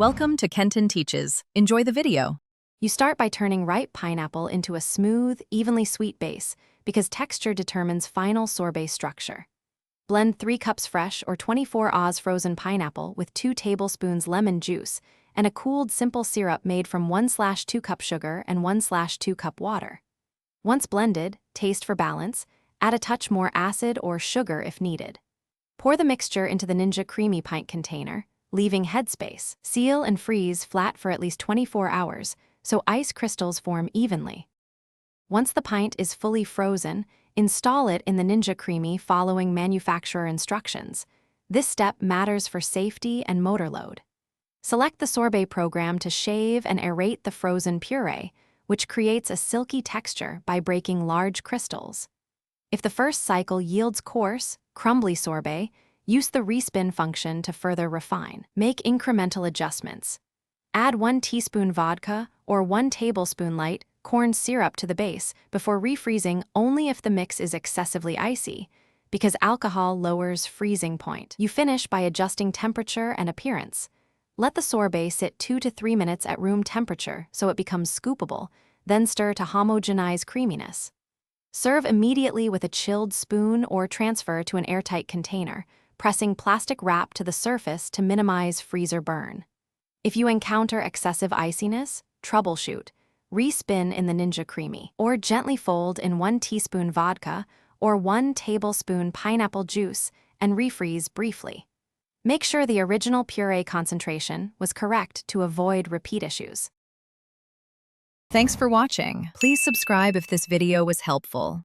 Welcome to Kenton Teaches. Enjoy the video. You start by turning ripe pineapple into a smooth, evenly sweet base because texture determines final sorbet structure. Blend 3 cups fresh or 24 Oz frozen pineapple with 2 tablespoons lemon juice and a cooled simple syrup made from 1/2 cup sugar and 1/2 cup water. Once blended, taste for balance, add a touch more acid or sugar if needed. Pour the mixture into the Ninja Creami pint container, leaving headspace. Seal and freeze flat for at least 24 hours so ice crystals form evenly. Once the pint is fully frozen, install it in the Ninja Creami following manufacturer instructions. This step matters for safety and motor load. Select the sorbet program to shave and aerate the frozen puree, which creates a silky texture by breaking large crystals. If the first cycle yields coarse, crumbly sorbet, use the respin function to further refine. Make incremental adjustments. Add 1 teaspoon vodka or 1 tablespoon light corn syrup to the base before refreezing only if the mix is excessively icy, because alcohol lowers freezing point. You finish by adjusting temperature and appearance. Let the sorbet sit 2 to 3 minutes at room temperature so it becomes scoopable, then stir to homogenize creaminess. Serve immediately with a chilled spoon or transfer to an airtight container, pressing plastic wrap to the surface to minimize freezer burn. If you encounter excessive iciness, troubleshoot. Respin in the Ninja Creami, or gently fold in 1 teaspoon vodka or 1 tablespoon pineapple juice and refreeze briefly. Make sure the original puree concentration was correct to avoid repeat issues. Thanks for watching. Please subscribe if this video was helpful.